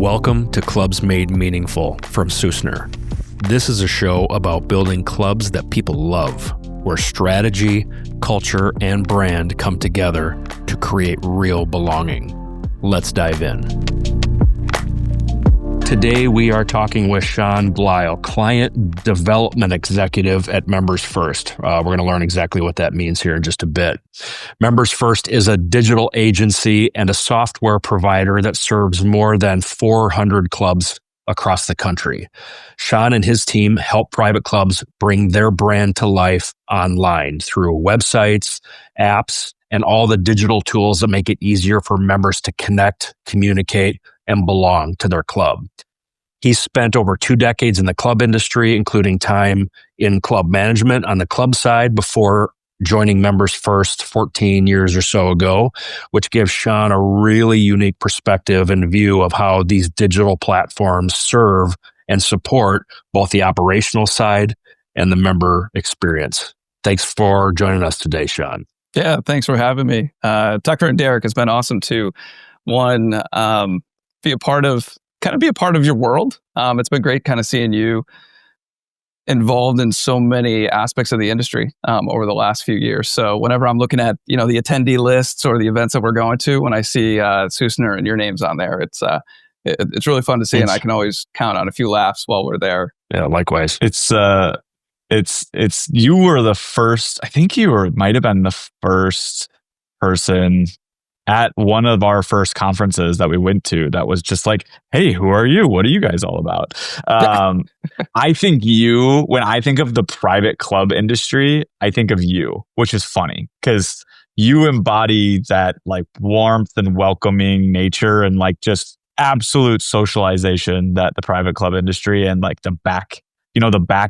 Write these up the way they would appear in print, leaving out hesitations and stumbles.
Welcome to Clubs Made Meaningful from Susner. This is a show about building clubs that people love, where strategy, culture, and brand come together to create real belonging. Let's dive in. Today, we are talking with Sean Belyl, Client Development Executive at MembersFirst. We're going to learn exactly what that means here in just a bit. MembersFirst is a digital agency and a software provider that serves more than 400 clubs across the country. Sean and his team help private clubs bring their brand to life online through websites, apps, and all the digital tools that make it easier for members to connect, communicate, and belong to their club. He's spent over 2 decades in the club industry, including time in club management on the club side before joining MembersFirst 14 years or so ago, which gives Sean a really unique perspective and view of how these digital platforms serve and support both the operational side and the member experience. Thanks for joining us today, Sean. Yeah, thanks for having me. Tucker and Derek, has been awesome to be a part of your world. It's been great kind of seeing you involved in so many aspects of the industry over the last few years. So whenever I'm looking at, the attendee lists or the events that we're going to, when I see Susner and your name's on there, it's really fun to see. And I can always count on a few laughs while we're there. Yeah, likewise. It's you were the first, I think might have been the first person at one of our first conferences that we went to that was just like, hey, who are you? What are you guys all about? I think when I think of the private club industry, I think of you, which is funny because you embody that like warmth and welcoming nature and like just absolute socialization that the private club industry and like the back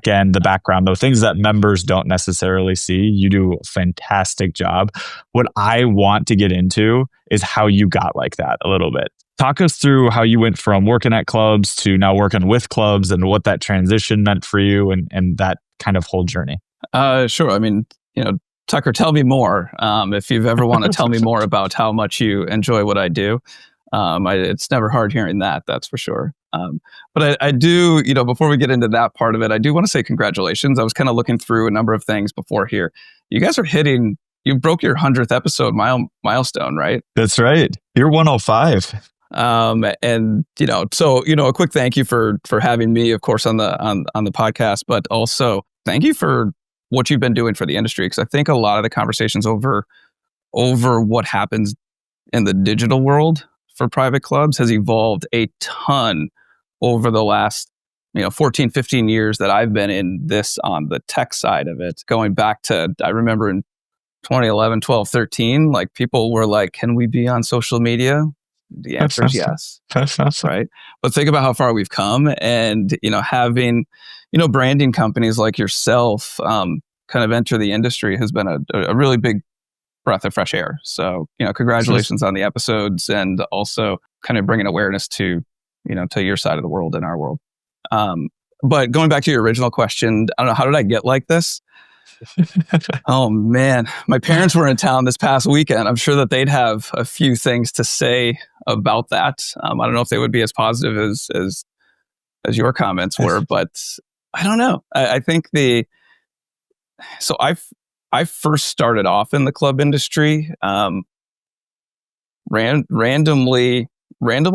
end, the background, the things that members don't necessarily see. You do a fantastic job. What I want to get into is how you got like that a little bit. Talk us through how you went from working at clubs to now working with clubs and what that transition meant for you and that kind of whole journey. Sure. I mean, Tucker, tell me more. If you've ever want to tell me more about how much you enjoy what I do. It's never hard hearing that, that's for sure. But I do, before we get into that part of it, I do want to say congratulations. I was kind of looking through a number of things before here. You guys are you broke your 100th episode milestone, right? That's right. You're 105. A quick thank you for having me, of course, on the podcast, but also thank you for what you've been doing for the industry. Because I think a lot of the conversations over what happens in the digital world for private clubs has evolved a ton over the last 14, 15 years that I've been in this on the tech side of it. Going back to, I remember in 2011, 12, 13, like people were like, can we be on social media? The answer is yes. Right. But think about how far we've come and, having, branding companies like yourself kind of enter the industry has been a really big breath of fresh air. So, congratulations on the episodes and also kind of bringing awareness to your side of the world and our world. But going back to your original question, I don't know, how did I get like this? Oh man, my parents were in town this past weekend. I'm sure that they'd have a few things to say about that. I don't know if they would be as positive as your comments were, but I don't know. I think I first started off in the club industry, randomly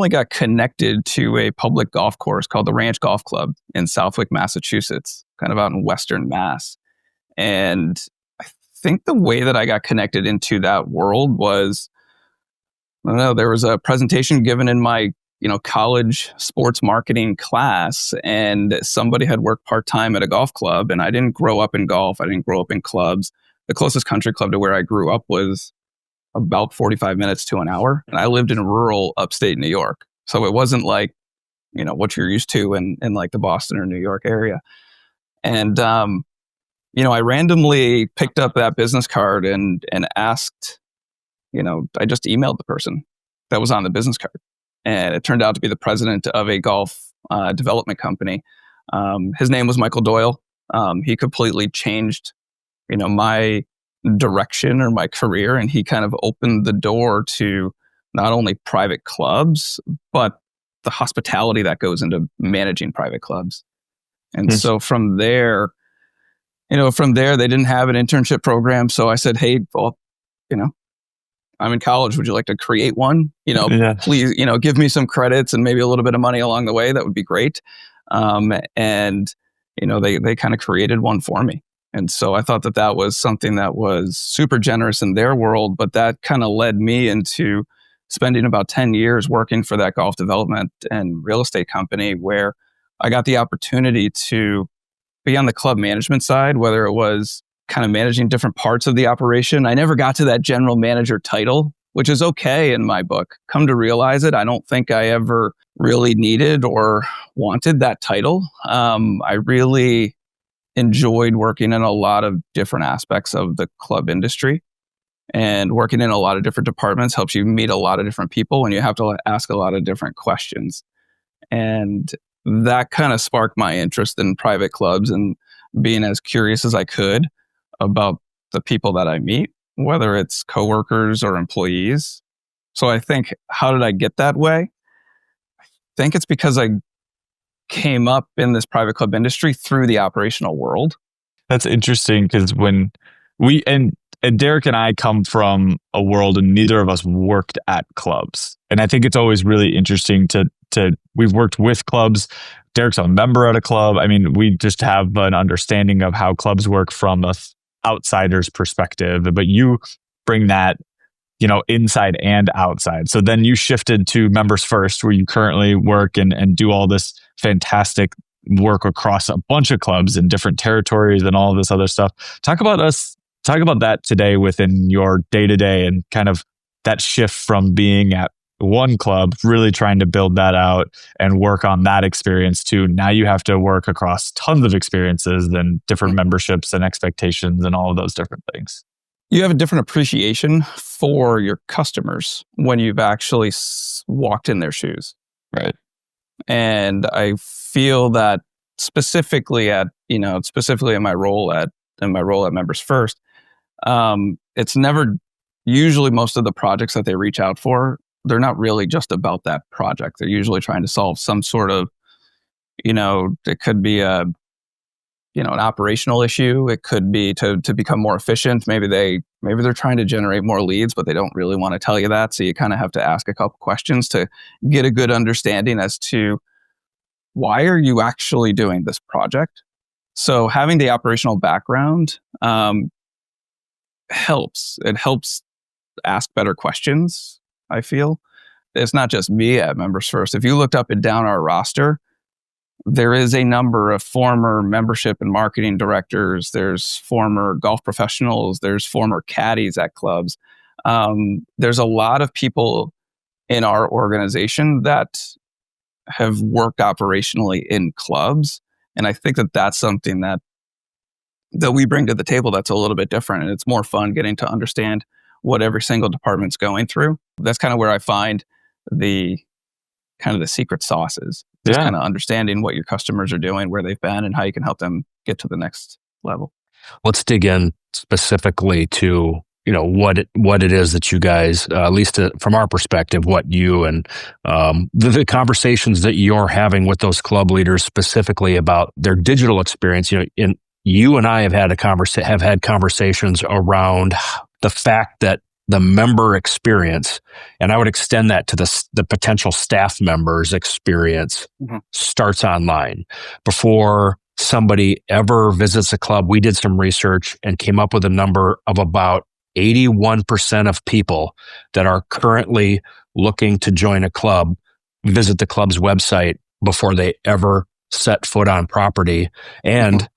got connected to a public golf course called the Ranch Golf Club in Southwick, Massachusetts, kind of out in Western Mass. And I think the way that I got connected into that world was, I don't know, there was a presentation given in my, college sports marketing class, and somebody had worked part-time at a golf club, and I didn't grow up in golf. I didn't grow up in clubs. The closest country club to where I grew up was about 45 minutes to an hour. And I lived in rural upstate New York. So it wasn't like, what you're used to in like the Boston or New York area. And, I randomly picked up that business card and asked, I just emailed the person that was on the business card. And it turned out to be the president of a golf development company. His name was Michael Doyle. He completely changed, my direction or my career. And he kind of opened the door to not only private clubs, but the hospitality that goes into managing private clubs. And so from there, they didn't have an internship program. So I said, hey, well, I'm in college. Would you like to create one? Please, give me some credits and maybe a little bit of money along the way. That would be great. And they kind of created one for me. And so I thought that was something that was super generous in their world, but that kind of led me into spending about 10 years working for that golf development and real estate company, where I got the opportunity to be on the club management side, whether it was kind of managing different parts of the operation. I never got to that general manager title, which is okay in my book. Come to realize it, I don't think I ever really needed or wanted that title. I really enjoyed working in a lot of different aspects of the club industry, and working in a lot of different departments helps you meet a lot of different people, and you have to ask a lot of different questions. And that kind of sparked my interest in private clubs and being as curious as I could about the people that I meet, whether it's coworkers or employees. So I think, how did I get that way? I think it's because I came up in this private club industry through the operational world. That's interesting, because when and Derek and I come from a world, and neither of us worked at clubs. And I think it's always really interesting to we've worked with clubs. Derek's a member at a club. I mean, we just have an understanding of how clubs work from a outsider's perspective, but you bring that, inside and outside. So then you shifted to MembersFirst, where you currently work and do all this fantastic work across a bunch of clubs in different territories and all of this other stuff. Talk about that today within your day-to-day, and kind of that shift from being at one club, really trying to build that out and work on that experience, to now you have to work across tons of experiences and different memberships and expectations and all of those different things. You have a different appreciation for your customers when you've actually walked in their shoes. Right. And I feel that specifically in my role at MembersFirst, it's never, usually most of the projects that they reach out for, they're not really just about that project. They're usually trying to solve some sort of, it could be an operational issue. It could be to become more efficient. Maybe they're trying to generate more leads, but they don't really want to tell you that. So you kind of have to ask a couple questions to get a good understanding as to, why are you actually doing this project? So having the operational background helps. It helps ask better questions, I feel. It's not just me at MembersFirst. If you looked up and down our roster, there is a number of former membership and marketing directors. There's former golf professionals. There's former caddies at clubs. There's a lot of people in our organization that have worked operationally in clubs. And I think that that's something that we bring to the table that's a little bit different. And it's more fun getting to understand what every single department's going through. That's kind of where I find the secret sauce is. Just kind of understanding what your customers are doing, where they've been, and how you can help them get to the next level. Let's dig in specifically to what it is that you guys, at least from our perspective, what you and the conversations that you're having with those club leaders specifically about their digital experience. You and I have had conversations around the fact that the member experience, and I would extend that to the potential staff members' experience, starts online. Before somebody ever visits a club, we did some research and came up with a number of about 81% of people that are currently looking to join a club visit the club's website before they ever set foot on property. And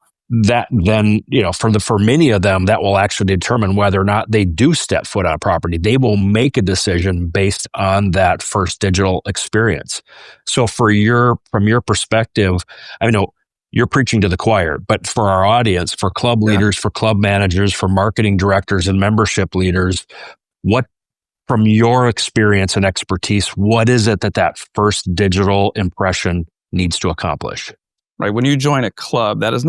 that then, for many of them, that will actually determine whether or not they do step foot on property. They will make a decision based on that first digital experience. So from your perspective, I know you're preaching to the choir, but for our audience, for club leaders, for club managers, for marketing directors and membership leaders, what, from your experience and expertise, what is it that first digital impression needs to accomplish? Right. When you join a club, that is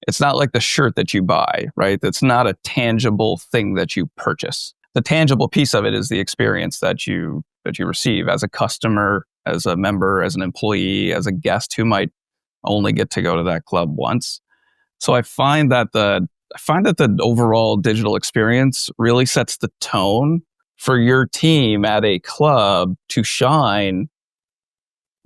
it's not like the shirt that you buy, right? That's not a tangible thing that you purchase. The tangible piece of it is the experience that you receive as a customer, as a member, as an employee, as a guest who might only get to go to that club once. So I find that the overall digital experience really sets the tone for your team at a club to shine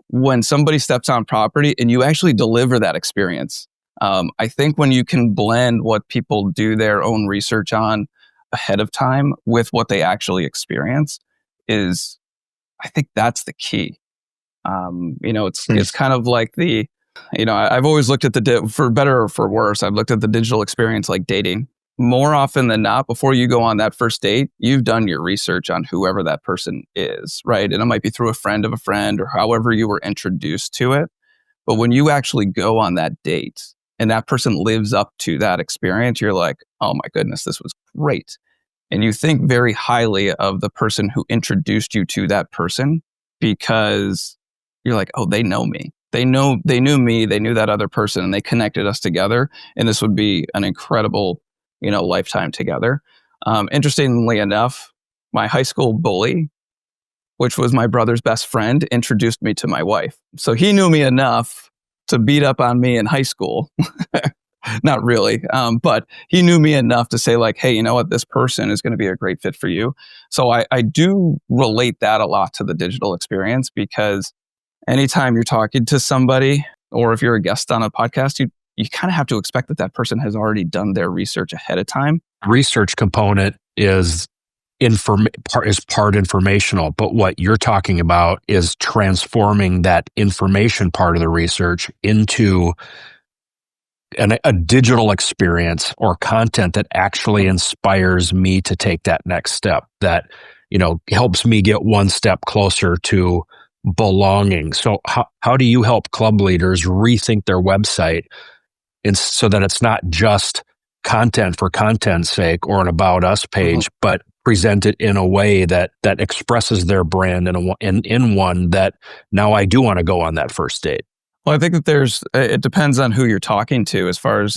when somebody steps on property and you actually deliver that experience. I think when you can blend what people do their own research on ahead of time with what they actually experience I think that's the key. It's kind of like I've always looked at for better or for worse, I've looked at the digital experience like dating. More often than not, before you go on that first date, you've done your research on whoever that person is, right? And it might be through a friend of a friend or however you were introduced to it. But when you actually go on that date and that person lives up to that experience, you're like, oh my goodness, this was great. And you think very highly of the person who introduced you to that person because you're like, oh, they know me. They knew me, they knew that other person, and they connected us together. And this would be an incredible, lifetime together. Interestingly enough, my high school bully, which was my brother's best friend, introduced me to my wife. So he knew me enough to beat up on me in high school. Not really, but he knew me enough to say like, hey, you know what? This person is going to be a great fit for you. So I do relate that a lot to the digital experience because anytime you're talking to somebody or if you're a guest on a podcast, you kind of have to expect that person has already done their research ahead of time. Research component is part informational, but what you're talking about is transforming that information part of the research into a digital experience or content that actually inspires me to take that next step, that helps me get one step closer to belonging. So how do you help club leaders rethink their website so that it's not just content for content's sake or an about us page, but present it in a way that expresses their brand in one that now I do want to go on that first date? Well, I think that it depends on who you're talking to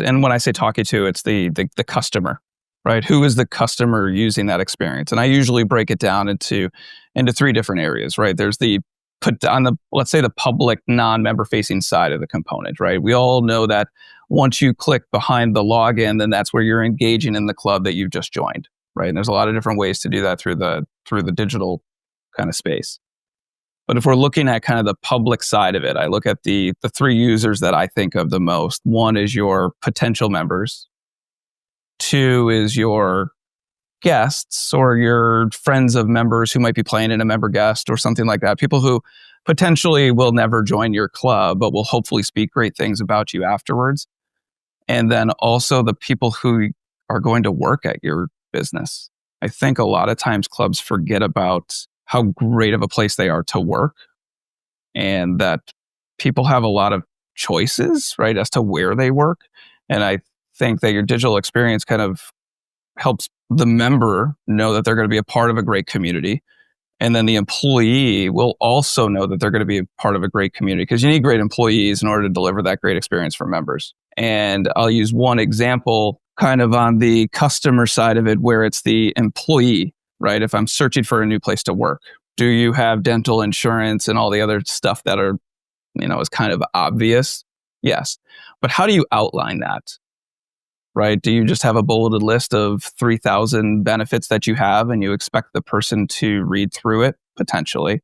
and when I say talking to, it's the customer, right? Who is the customer using that experience? And I usually break it down into three different areas, right? There's let's say the public non-member facing side of the component, right? We all know that once you click behind the login, then that's where you're engaging in the club that you've just joined, right? And there's a lot of different ways to do that through the digital kind of space. But if we're looking at kind of the public side of it, I look at the three users that I think of the most. One is your potential members. Two is your guests or your friends of members who might be playing in a member guest or something like that. People who potentially will never join your club, but will hopefully speak great things about you afterwards. And then also the people who are going to work at your business. I think a lot of times clubs forget about how great of a place they are to work and that people have a lot of choices, right, as to where they work. And I think that your digital experience kind of helps the member know that they're going to be a part of a great community. And then the employee will also know that they're going to be a part of a great community because you need great employees in order to deliver that great experience for members. And I'll use one example kind of on the customer side of it where it's the employee, right? If I'm searching for a new place to work, do you have dental insurance and all the other stuff that are, is kind of obvious? Yes. But how do you outline that? Right? Do you just have a bulleted list of 3,000 benefits that you have and you expect the person to read through it? Potentially.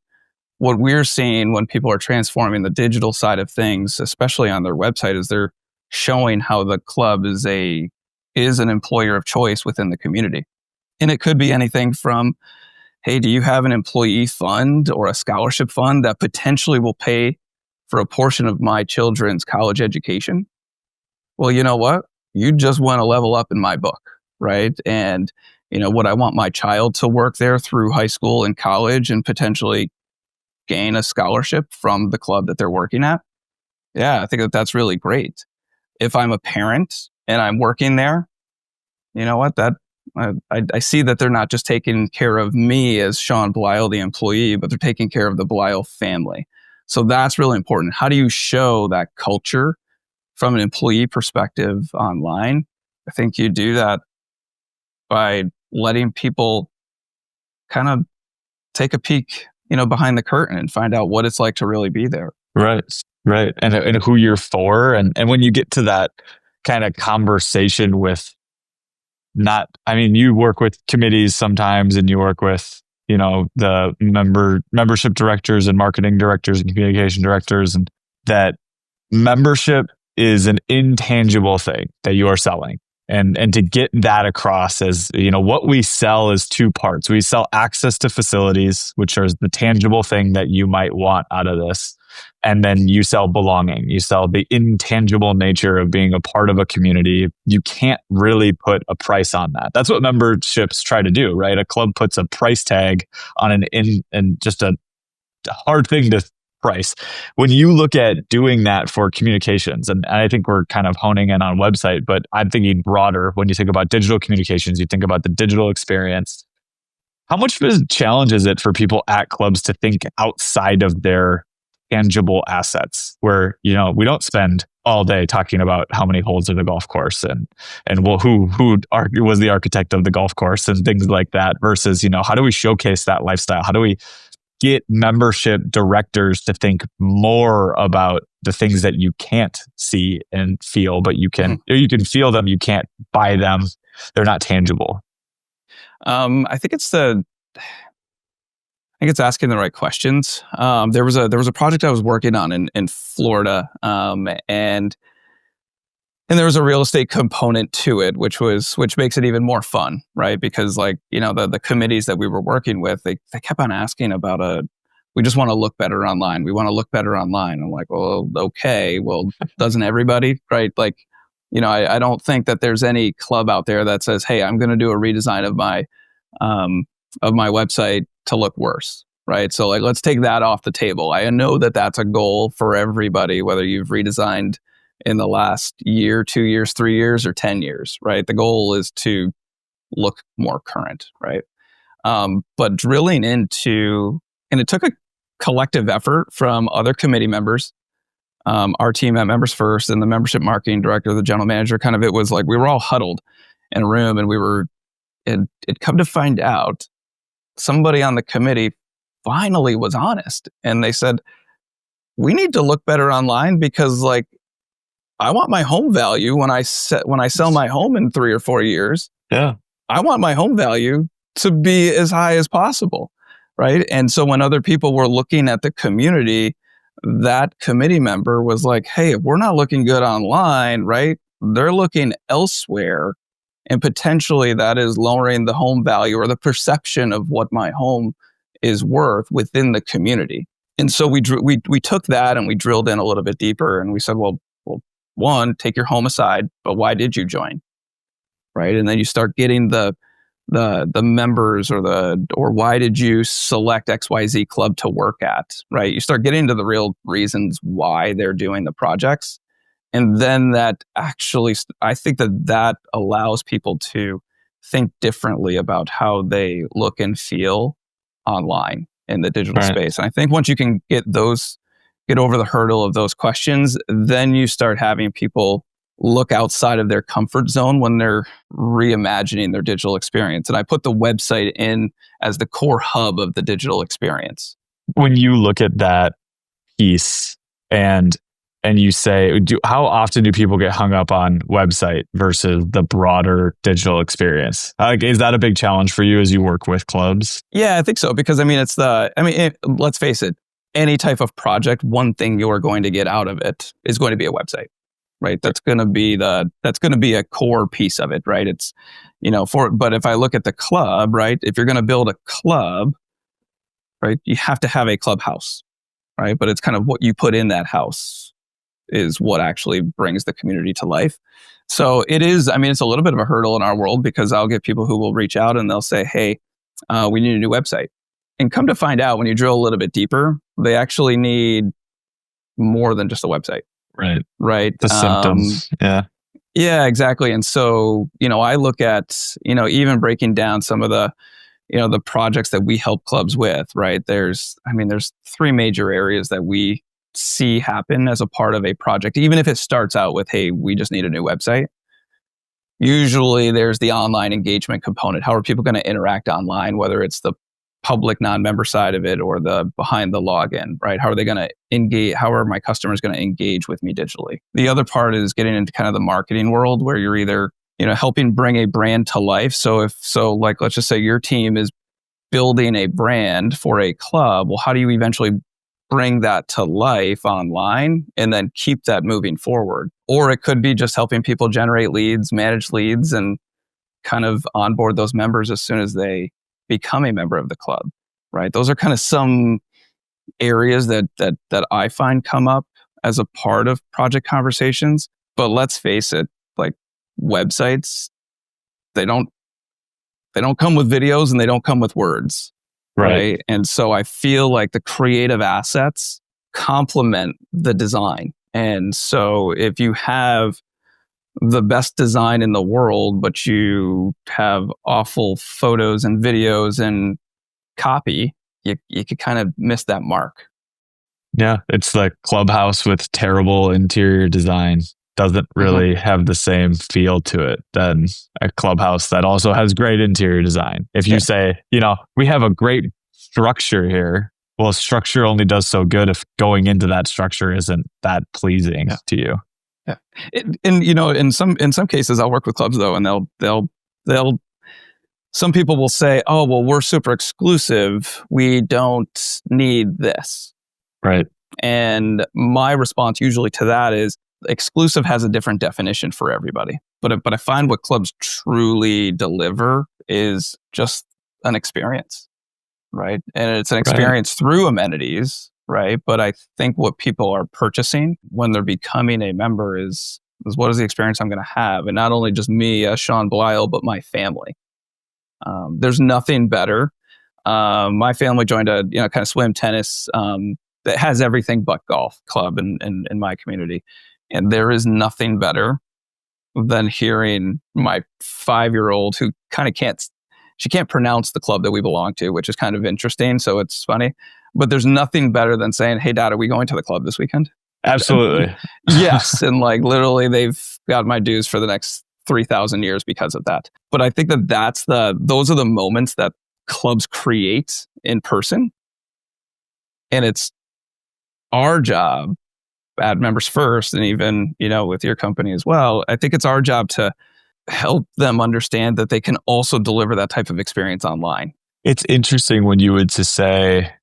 What we're seeing when people are transforming the digital side of things, especially on their website, is they're showing how the club is an employer of choice within the community. And it could be anything from, hey, do you have an employee fund or a scholarship fund that potentially will pay for a portion of my children's college education? Well, you know what? You just want to level up in my book, right? And, would I want my child to work there through high school and college and potentially gain a scholarship from the club that they're working at? Yeah, I think that that's really great. If I'm a parent and I'm working there, you know what? I see that they're not just taking care of me as Sean Belyl, the employee, but they're taking care of the Bleyl family. So that's really important. How do you show that culture from an employee perspective online? I think you do that by letting people kind of take a peek behind the curtain and find out what it's like to really be there. Right. Right. And who you're for. And when you get to that kind of conversation with you work with committees sometimes, and you work with, the membership directors and marketing directors and communication directors, and that membership is an intangible thing that you are selling. And to get that across as, what we sell is two parts. We sell access to facilities, which is the tangible thing that you might want out of this. And then you sell belonging. You sell the intangible nature of being a part of a community. You can't really put a price on that. That's what memberships try to do, right? A club puts a price tag on and just a hard thing to price. When you look at doing that for communications, and I think we're kind of honing in on website, but I'm thinking broader. When you think about digital communications, you think about the digital experience. How much of a challenge is it for people at clubs to think outside of their tangible assets, where we don't spend all day talking about how many holes are the golf course and who was the architect of the golf course and things like that, versus how do we showcase that lifestyle? How do we get membership directors to think more about the things that you can't see and feel, but you can or you can feel them, you can't buy them, they're not tangible? I think it's asking the right questions. There was a project I was working on in Florida, and there was a real estate component to it, which makes it even more fun, right? Because the committees that we were working with, they kept on asking about we just want to look better online. We want to look better online. I'm like, well, okay, well, doesn't everybody, right? I don't think that there's any club out there that says, hey, I'm going to do a redesign of my website to look worse, right? So let's take that off the table. I know that that's a goal for everybody, whether you've redesigned in the last year, 2 years, 3 years, or 10 years, right? The goal is to look more current, right? But drilling into, and it took a collective effort from other committee members, our team at MembersFirst and the membership marketing director, the general manager, it was like we were all huddled in a room, and it come to find out somebody on the committee finally was honest, and they said, we need to look better online because I want my home value when I sell my home in 3 or 4 years. Yeah. I want my home value to be as high as possible, right? And so when other people were looking at the community, that committee member was like, hey, if we're not looking good online, right? They're looking elsewhere, and potentially that is lowering the home value or the perception of what my home is worth within the community. And so we took that and we drilled in a little bit deeper, and we said, well, one, take your home aside, but why did you join? Right? And then you start getting the members or why did you select XYZ club to work at, right? You start getting to the real reasons why they're doing the projects. And then that actually, I think that allows people to think differently about how they look and feel online in the digital space. And I think once you can get over the hurdle of those questions, then you start having people look outside of their comfort zone when they're reimagining their digital experience. And I put the website in as the core hub of the digital experience. When you look at that piece and you say, how often do people get hung up on website versus the broader digital experience? Is that a big challenge for you as you work with clubs? Yeah, I think so. Because let's face it, any type of project, one thing you're going to get out of it is going to be a website, right? That's going to be a core piece of it, right? It's, but if I look at the club, right? If you're going to build a club, right, you have to have a clubhouse, right? But it's kind of what you put in that house is what actually brings the community to life. So it's a little bit of a hurdle in our world, because I'll get people who will reach out and they'll say, hey, we need a new website. And come to find out, when you drill a little bit deeper, they actually need more than just a website. Right. Right. The symptoms. Yeah. Yeah, exactly. And so, I look at, even breaking down some of the, the projects that we help clubs with, right? There's 3 major areas that we see happen as a part of a project, even if it starts out with, hey, we just need a new website. Usually there's the online engagement component. How are people going to interact online, whether it's the public non-member side of it or the behind the login, right? How are they going to engage? How are my customers going to engage with me digitally? The other part is getting into kind of the marketing world where you're either, helping bring a brand to life. So like, let's just say your team is building a brand for a club. Well, how do you eventually bring that to life online and then keep that moving forward? Or it could be just helping people generate leads, manage leads, and kind of onboard those members as soon as they become a member of the club, right? Those are kind of some areas that I find come up as a part of project conversations. But let's face it, like websites, they don't come with videos and they don't come with words, right? And so I feel like the creative assets complement the design. And so if you have the best design in the world, but you have awful photos and videos and copy, you could kind of miss that mark. Yeah, it's the clubhouse with terrible interior design. Doesn't really have the same feel to it than a clubhouse that also has great interior design. If you say, we have a great structure here, well, structure only does so good if going into that structure isn't that pleasing to you. Yeah, in some cases, I'll work with clubs though, and they'll. Some people will say, "Oh, well, we're super exclusive. We don't need this." Right. And my response usually to that is, exclusive has a different definition for everybody. But I find what clubs truly deliver is just an experience, right? And it's an experience through amenities. Right. But I think what people are purchasing when they're becoming a member is what is the experience I'm going to have? And not only just me as Sean Belyl, but my family. There's nothing better. My family joined a kind of swim tennis that has everything but golf club in my community. And there is nothing better than hearing my 5-year-old who kind of can't pronounce the club that we belong to, which is kind of interesting. So it's funny. But there's nothing better than saying, "Hey, Dad, are we going to the club this weekend?" Absolutely. Yes. And like literally they've got my dues for the next 3,000 years because of that. But I think those are the moments that clubs create in person. And it's our job at MembersFirst, and even, with your company as well, I think it's our job to help them understand that they can also deliver that type of experience online. It's interesting when you would to say,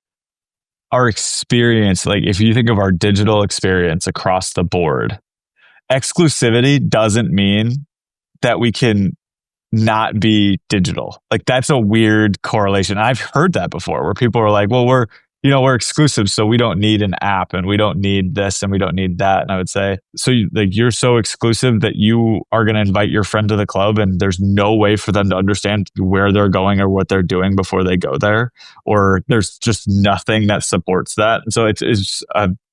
our experience, like if you think of our digital experience across the board, exclusivity doesn't mean that we can not be digital. Like that's a weird correlation. I've heard that before where people are like, well, we're exclusive, so we don't need an app and we don't need this and we don't need that. And I would say, so you're so exclusive that you are going to invite your friend to the club and there's no way for them to understand where they're going or what they're doing before they go there, or there's just nothing that supports that. And so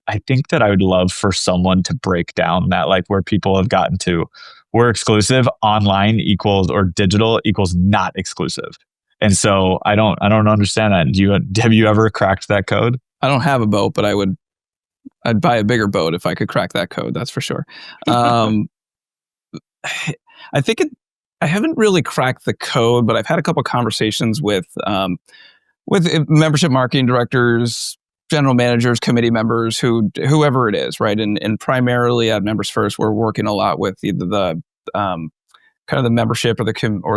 I think that I would love for someone to break down that, like where people have gotten to, we're exclusive online equals, or digital equals not exclusive. And so I don't understand that. Have you ever cracked that code? I don't have a boat, but I'd buy a bigger boat if I could crack that code. That's for sure. I think I haven't really cracked the code, but I've had a couple of conversations with membership marketing directors, general managers, committee members, whoever it is, right? And primarily at MembersFirst, we're working a lot with either the kind of the membership or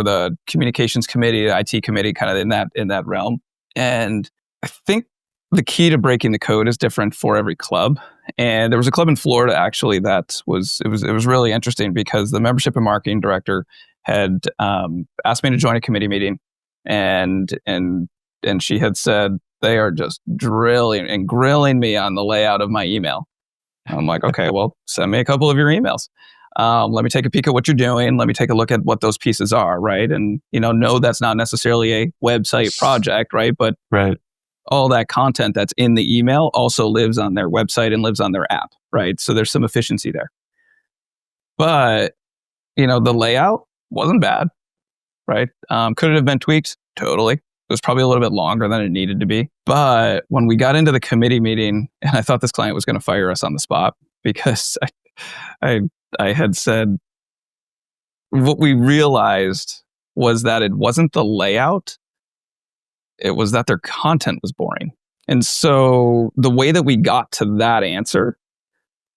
the communications committee, the IT committee, kind of in that realm. And I think the key to breaking the code is different for every club. And there was a club in Florida actually that was really interesting because the membership and marketing director had asked me to join a committee meeting, and she had said they are just drilling and grilling me on the layout of my email. I'm like, okay, well, send me a couple of your emails. Let me take a peek at what you're doing. Let me take a look at what those pieces are, right? And, no, that's not necessarily a website project, right? But all that content that's in the email also lives on their website and lives on their app, right? So there's some efficiency there. But, the layout wasn't bad, right? Could it have been tweaked? Totally. It was probably a little bit longer than it needed to be. But when we got into the committee meeting, and I thought this client was going to fire us on the spot because I had said, what we realized was that it wasn't the layout It was that their content was boring. And so the way that we got to that answer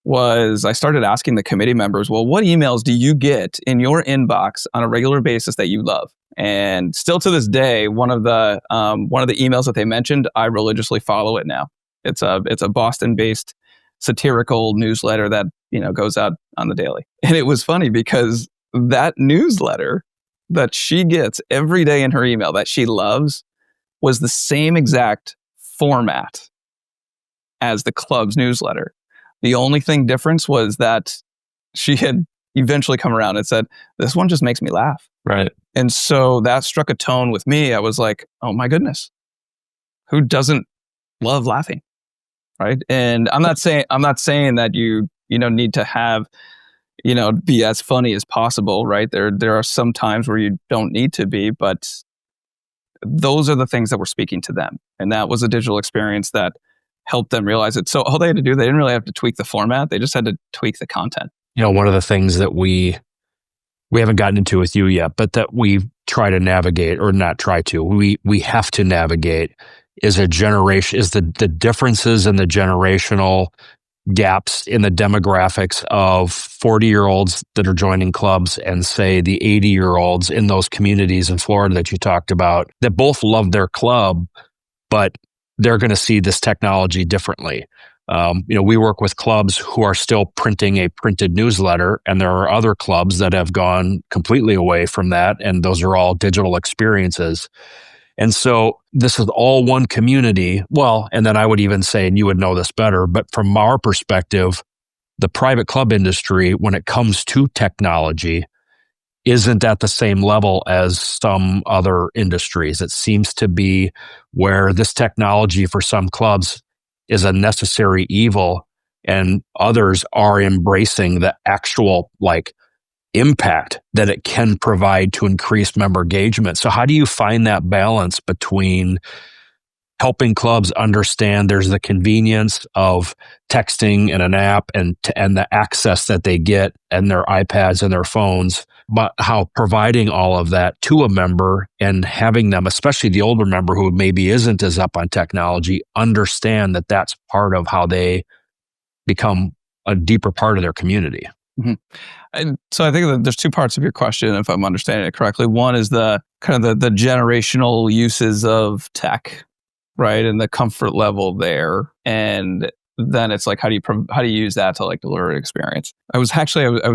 was I started asking the committee members, well, what emails do you get in your inbox on a regular basis that you love? And still to this day, one of the emails that they mentioned, I religiously follow it now. It's a Boston-based satirical newsletter that goes out on the daily. And it was funny because that newsletter that she gets every day in her email that she loves was the same exact format as the club's newsletter. The only thing difference was that she had eventually come around and said, this one just makes me laugh. Right. And so that struck a tone with me. I was like, oh my goodness, who doesn't love laughing? Right. And I'm not saying that you need to have, be as funny as possible. Right. There are some times where you don't need to be, but those are the things that were speaking to them. And that was a digital experience that helped them realize it. So all they had to do, they didn't really have to tweak the format. They just had to tweak the content. One of the things that we haven't gotten into with you yet, but that we try to navigate, or not try to, we have to navigate is the differences in the generational gaps in the demographics of 40-year-olds that are joining clubs and say the 80-year-olds in those communities in Florida that you talked about that both love their club, but they're going to see this technology differently. We work with clubs who are still printing a printed newsletter, and there are other clubs that have gone completely away from that, and those are all digital experiences. And so this is all one community. Well, and then I would even say, and you would know this better, but from our perspective, the private club industry, when it comes to technology, isn't at the same level as some other industries. It seems to be where this technology for some clubs is a necessary evil, and others are embracing the actual impact that it can provide to increase member engagement. So how do you find that balance between helping clubs understand there's the convenience of texting and an app and the access that they get and their iPads and their phones, but how providing all of that to a member and having them, especially the older member who maybe isn't as up on technology, understand that that's part of how they become a deeper part of their community. Mm-hmm. And so I think that there's two parts of your question, if I'm understanding it correctly. One is the kind of the generational uses of tech, right, and the comfort level there, and then it's how do you use that to deliver an experience. I was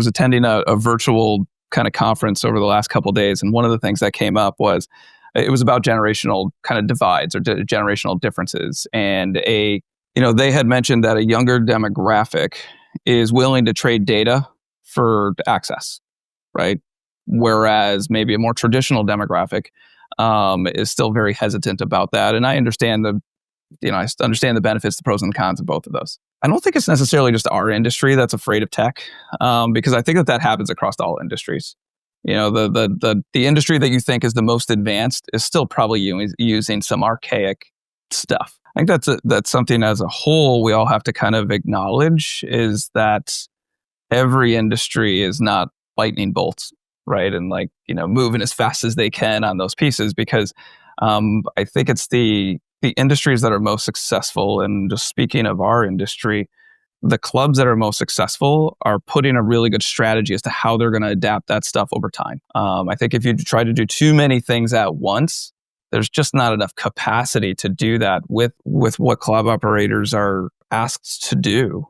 attending a virtual kind of conference over the last couple of days, and one of the things that came up was it was about generational kind of divides or generational differences, and they had mentioned that a younger demographic is willing to trade data for access, right? Whereas maybe a more traditional demographic is still very hesitant about that. And I understand the benefits, the pros and the cons of both of those. I don't think it's necessarily just our industry that's afraid of tech, because I think that happens across all industries. The industry that you think is the most advanced is still probably using some archaic stuff. I think that's something as a whole we all have to kind of acknowledge, is that every industry is not lightning bolts, right? And moving as fast as they can on those pieces, because I think it's the industries that are most successful. And just speaking of our industry, the clubs that are most successful are putting a really good strategy as to how they're going to adapt that stuff over time. I think if you try to do too many things at once, there's just not enough capacity to do that with what club operators are asked to do.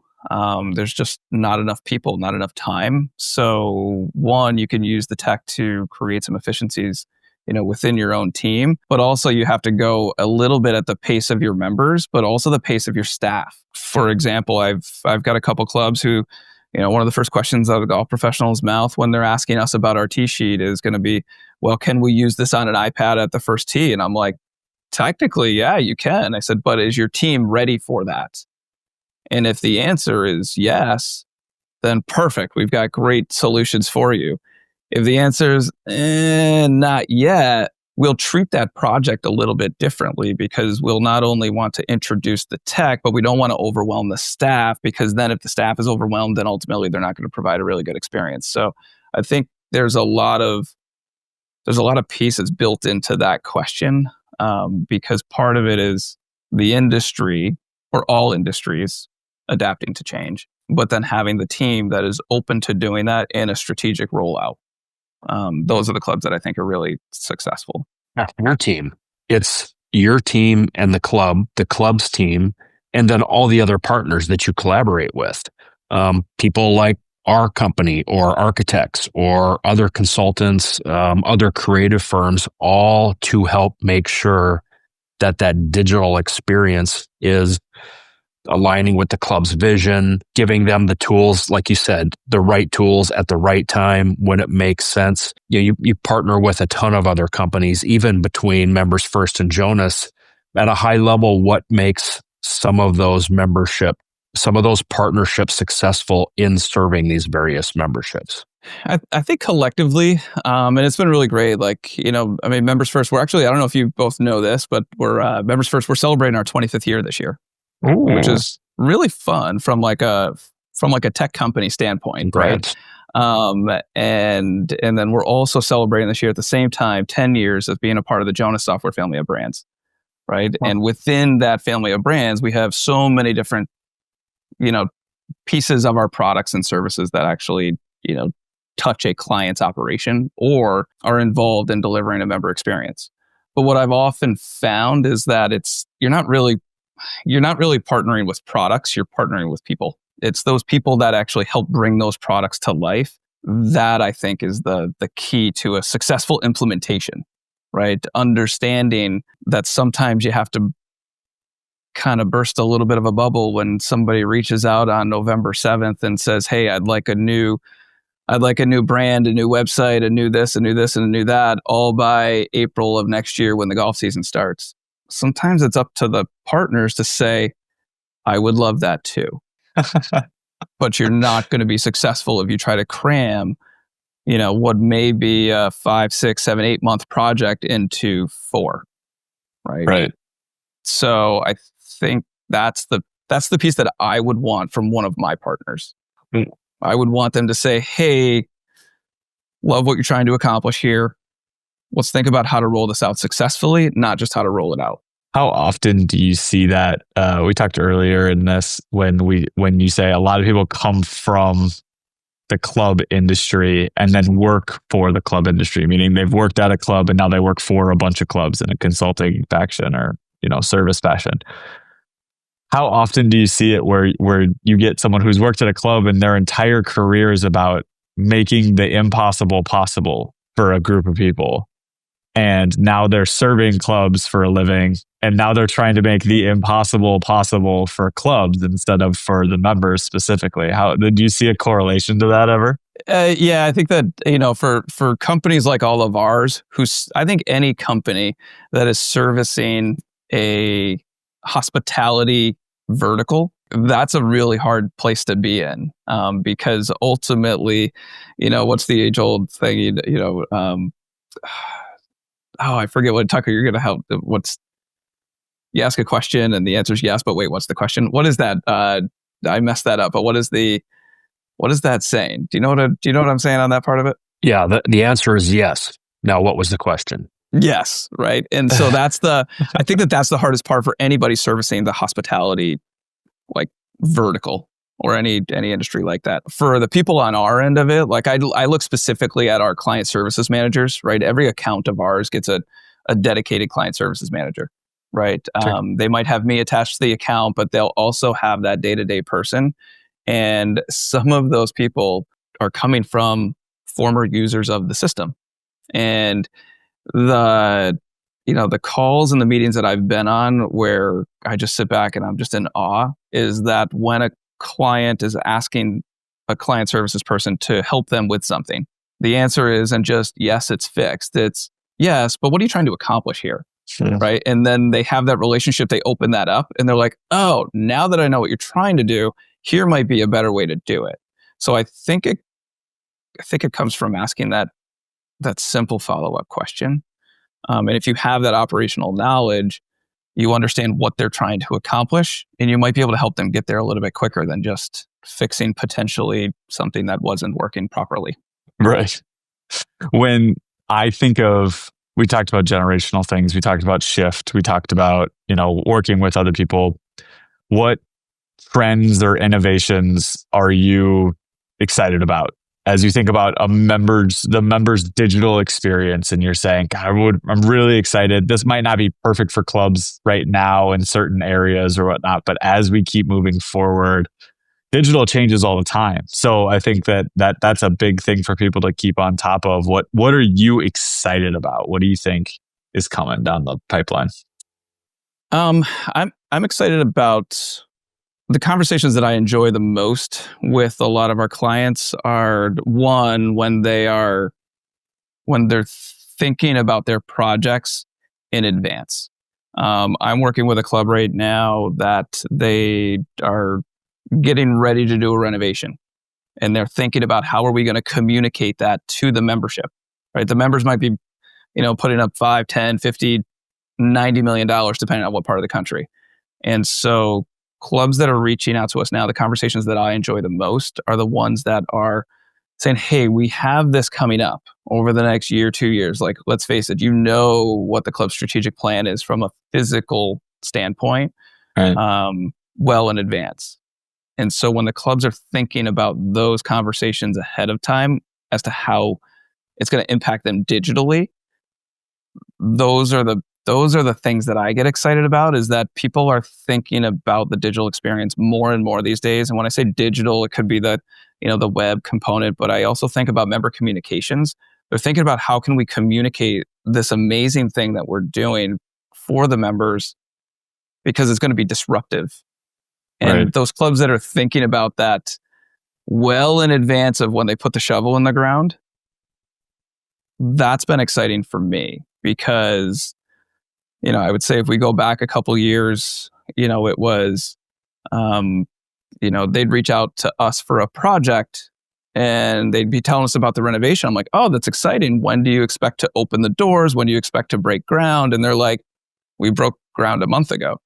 There's just not enough people, not enough time. So one, you can use the tech to create some efficiencies, within your own team, but also you have to go a little bit at the pace of your members, but also the pace of your staff. For example, I've got a couple clubs who, one of the first questions out of all professionals' mouth when they're asking us about our tee sheet is going to be, well, can we use this on an iPad at the first tee? And I'm like, technically, yeah, you can. I said, but is your team ready for that? And if the answer is yes, then perfect. We've got great solutions for you. If the answer is not yet, we'll treat that project a little bit differently, because we'll not only want to introduce the tech, but we don't want to overwhelm the staff, because then if the staff is overwhelmed, then ultimately they're not going to provide a really good experience. So I think there's a lot of pieces built into that question. because part of it is the industry or all industries adapting to change, but then having the team that is open to doing that in a strategic rollout. Those are the clubs that I think are really successful. Your team. It's your team and the club's team, and then all the other partners that you collaborate with. People like our company or architects or other consultants, other creative firms, all to help make sure that that digital experience is aligning with the club's vision, giving them the tools, like you said, the right tools at the right time when it makes sense. You partner with a ton of other companies, even between MembersFirst and Jonas. At a high level, what makes some of those partnerships successful in serving these various memberships? I think collectively, and it's been really great. MembersFirst, we're actually, I don't know if you both know this, but we're MembersFirst, we're celebrating our 25th year this year. Ooh. Which is really fun from like a tech company standpoint, right? And then we're also celebrating this year at the same time 10 years of being a part of the Jonas Software family of brands, right? Wow. And within that family of brands, we have so many different, pieces of our products and services that actually, touch a client's operation or are involved in delivering a member experience. But what I've often found is that you're not really partnering with products, you're partnering with people. It's those people that actually help bring those products to life. That I think is the key to a successful implementation, right? Understanding that sometimes you have to kind of burst a little bit of a bubble when somebody reaches out on November 7th and says, hey, I'd like a new brand, a new website, a new this, a new this, and a new that, all by April of next year when the golf season starts. Sometimes it's up to the partners to say, I would love that too. But you're not going to be successful if you try to cram, what may be a 5, 6, 7, 8 month project into 4. Right. Right. So I think that's the piece that I would want from one of my partners. Mm. I would want them to say, hey, love what you're trying to accomplish here. Let's think about how to roll this out successfully, not just how to roll it out. How often do you see that? We talked earlier in this when you say a lot of people come from the club industry and then work for the club industry, meaning they've worked at a club and now they work for a bunch of clubs in a consulting fashion or service fashion. How often do you see it where you get someone who's worked at a club and their entire career is about making the impossible possible for a group of people? And now they're serving clubs for a living. And now they're trying to make the impossible possible for clubs instead of for the members specifically. How did you see a correlation to that ever? Yeah, I think that, for companies like all of ours, I think any company that is servicing a hospitality vertical, that's a really hard place to be in, because ultimately, what's the age old thing, I forget what, Tucker, you're going to help. You ask a question and the answer is yes, but wait, what's the question? What is that? I messed that up, but what is that saying? Do you know what I'm saying on that part of it? Yeah, the answer is yes. Now, what was the question? Yes, right. And so I think that's the hardest part for anybody servicing the hospitality like vertical or any industry like that. For the people on our end of it, like I look specifically at our client services managers, right? Every account of ours gets a dedicated client services manager, right? Sure. They might have me attached to the account, but they'll also have that day-to-day person. And some of those people are coming from former users of the system. And the calls and the meetings that I've been on where I just sit back and I'm just in awe is that when a client is asking a client services person to help them with something, the answer isn't just, yes, it's fixed. It's, yes, but what are you trying to accomplish here? Sure. Right? And then they have that relationship, they open that up and they're like, oh, now that I know what you're trying to do, here might be a better way to do it. So I think it comes from asking that simple follow-up question. And if you have that operational knowledge, you understand what they're trying to accomplish, and you might be able to help them get there a little bit quicker than just fixing potentially something that wasn't working properly. Right. When I think of we talked about generational things. We talked about shift. We talked about, working with other people. What trends or innovations are you excited about as you think about the members digital experience, and you're saying, God, I'm really excited. This might not be perfect for clubs right now in certain areas or whatnot, but as we keep moving forward, digital changes all the time. So I think that's a big thing for people to keep on top of. What are you excited about? What do you think is coming down the pipeline? I'm excited about the conversations that I enjoy the most with a lot of our clients are one, when they're thinking about their projects in advance. I'm working with a club right now that they are getting ready to do a renovation, and they're thinking about how are we going to communicate that to the membership, right? The members might be, putting up 5, 10, 50, $90 million, depending on what part of the country. And so clubs that are reaching out to us now, the conversations that I enjoy the most are the ones that are saying, hey, we have this coming up over the next year, 2 years. Like, let's face it, what the club's strategic plan is from a physical standpoint, right, well in advance. And so when the clubs are thinking about those conversations ahead of time as to how it's going to impact them digitally, those are the things that I get excited about, is that people are thinking about the digital experience more and more these days. And when I say digital, it could be the web component, but I also think about member communications. They're thinking about how can we communicate this amazing thing that we're doing for the members, because it's going to be disruptive. And right. those clubs that are thinking about that well in advance of when they put the shovel in the ground, that's been exciting for me, because I would say if we go back a couple years, it was, they'd reach out to us for a project and they'd be telling us about the renovation. I'm like, oh, that's exciting. When do you expect to open the doors? When do you expect to break ground? And they're like, we broke ground a month ago.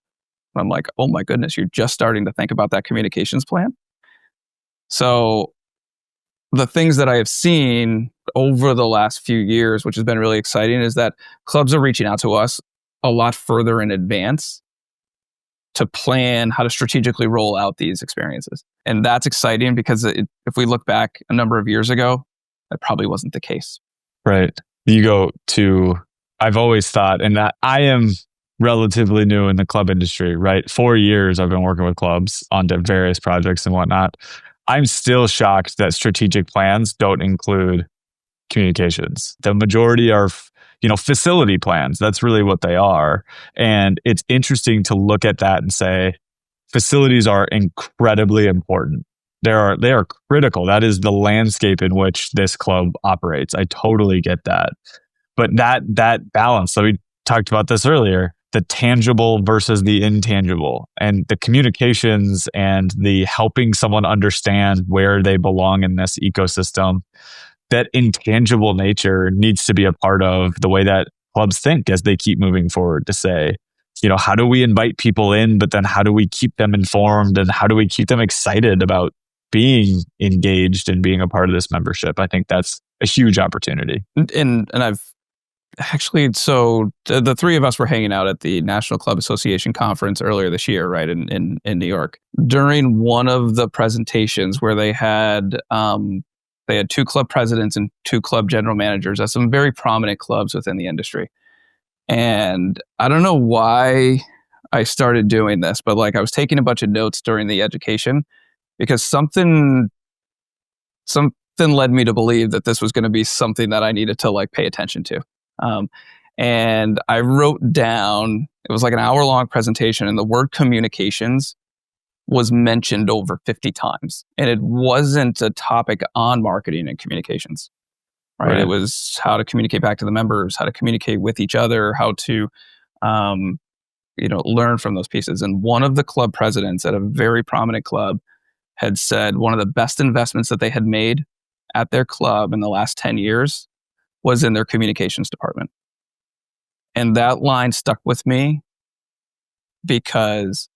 I'm like, oh my goodness, you're just starting to think about that communications plan? So the things that I have seen over the last few years, which has been really exciting, is that clubs are reaching out to us a lot further in advance to plan how to strategically roll out these experiences. And that's exciting, because if we look back a number of years ago, that probably wasn't the case. Right. I've always thought, and that I am relatively new in the club industry, right? 4 years I've been working with clubs on various projects and whatnot. I'm still shocked that strategic plans don't include communications. The majority are, facility plans. That's really what they are. And it's interesting to look at that and say, facilities are incredibly important. They are critical. That is the landscape in which this club operates. I totally get that. But that balance, so we talked about this earlier, the tangible versus the intangible, and the communications and the helping someone understand where they belong in this ecosystem. That intangible nature needs to be a part of the way that clubs think as they keep moving forward, to say, how do we invite people in, but then how do we keep them informed, and how do we keep them excited about being engaged and being a part of this membership? I think that's a huge opportunity. And I've actually, so the three of us were hanging out at the National Club Association conference earlier this year, right, in New York. During one of the presentations where they had 2 club presidents and 2 club general managers at some very prominent clubs within the industry. And I don't know why I started doing this, but I was taking a bunch of notes during the education, because something led me to believe that this was going to be something that I needed to pay attention to. And I wrote down, it was an hour-long presentation, and the word communications was mentioned over 50 times. And it wasn't a topic on marketing and communications, right? It was how to communicate back to the members, how to communicate with each other, how to, learn from those pieces. And one of the club presidents at a very prominent club had said one of the best investments that they had made at their club in the last 10 years was in their communications department. And that line stuck with me, because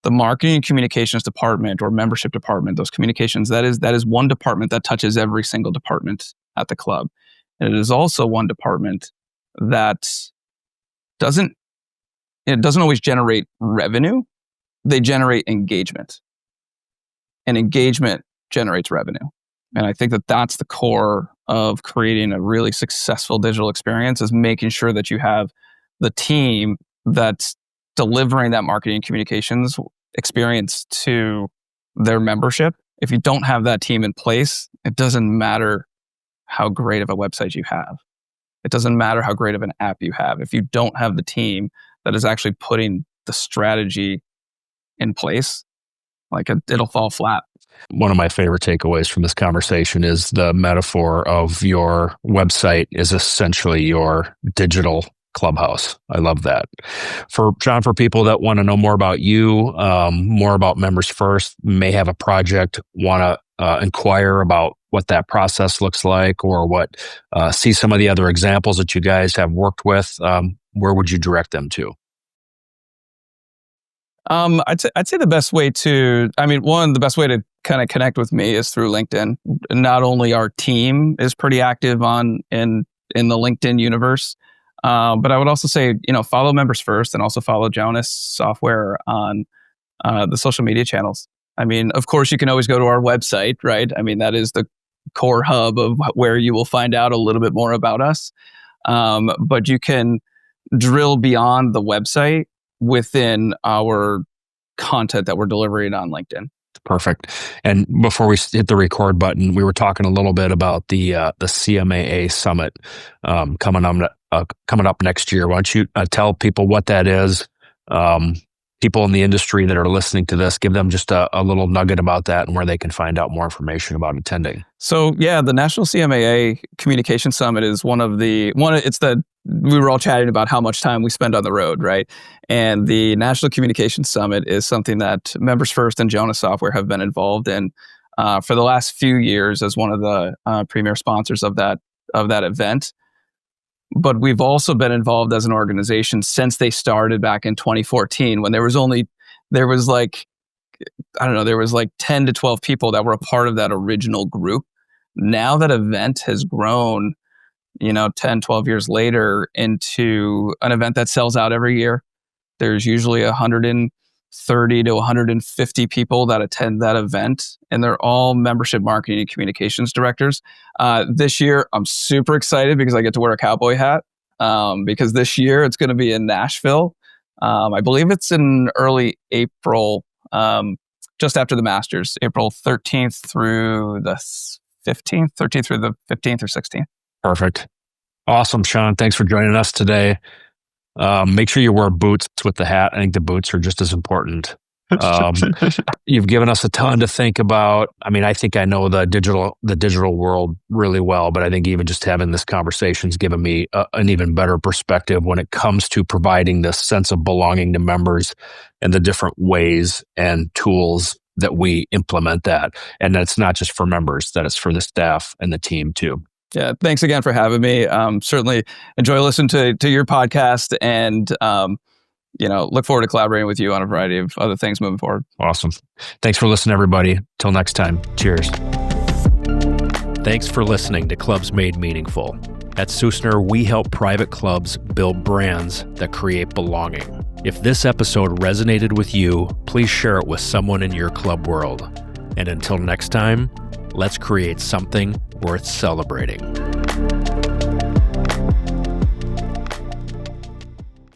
the marketing and communications department or membership department, those communications, that is one department that touches every single department at the club. And it is also one department that doesn't always generate revenue. They generate engagement, and engagement generates revenue. And I think that that's the core of creating a really successful digital experience, is making sure that you have the team that's delivering that marketing and communications experience to their membership. If you don't have that team in place, it doesn't matter how great of a website you have. It doesn't matter how great of an app you have. If you don't have the team that is actually putting the strategy in place, like it'll fall flat. One of my favorite takeaways from this conversation is the metaphor of your website is essentially your digital clubhouse. I love that. For Sean, for people that want to know more about you, more about Members First, may have a project, want to inquire about what that process looks like, or see some of the other examples that you guys have worked with, where would you direct them to? I'd say the best way to kind of connect with me is through LinkedIn. Not only our team is pretty active in the LinkedIn universe, but I would also say, follow Members First, and also follow Jonas Software on the social media channels. I mean, of course, you can always go to our website, right? I mean, that is the core hub of where you will find out a little bit more about us. But you can drill beyond the website within our content that we're delivering on LinkedIn. Perfect. And before we hit the record button, we were talking a little bit about the CMAA summit coming up next year. Why don't you tell people what that is? People in the industry that are listening to this, give them just a little nugget about that and where they can find out more information about attending. So yeah, the National CMAA Communication Summit is we were all chatting about how much time we spend on the road, right? And the National Communication Summit is something that Members First and Jonas Software have been involved in for the last few years as one of the premier sponsors of that event. But we've also been involved as an organization since they started back in 2014, when there was like 10 to 12 people that were a part of that original group. Now that event has grown, 10, 12 years later, into an event that sells out every year. There's usually 130 to 150 people that attend that event, and they're all membership marketing and communications directors. This year, I'm super excited because I get to wear a cowboy hat, because this year it's going to be in Nashville. I believe it's in early April, just after the Masters, April 13th through the 15th or 16th. Perfect. Awesome, Sean. Thanks for joining us today. Make sure you wear boots with the hat. I think the boots are just as important. You've given us a ton to think about. I mean, I think I know the digital world really well, but I think even just having this conversation has given me an even better perspective when it comes to providing this sense of belonging to members and the different ways and tools that we implement that. And that's not just for members, that it's for the staff and the team too. Yeah, thanks again for having me. Certainly enjoy listening to your podcast, and look forward to collaborating with you on a variety of other things moving forward. Awesome. Thanks for listening, everybody. Till next time. Cheers. Thanks for listening to Clubs Made Meaningful. At Susner, we help private clubs build brands that create belonging. If this episode resonated with you, please share it with someone in your club world. And until next time, let's create something worth celebrating.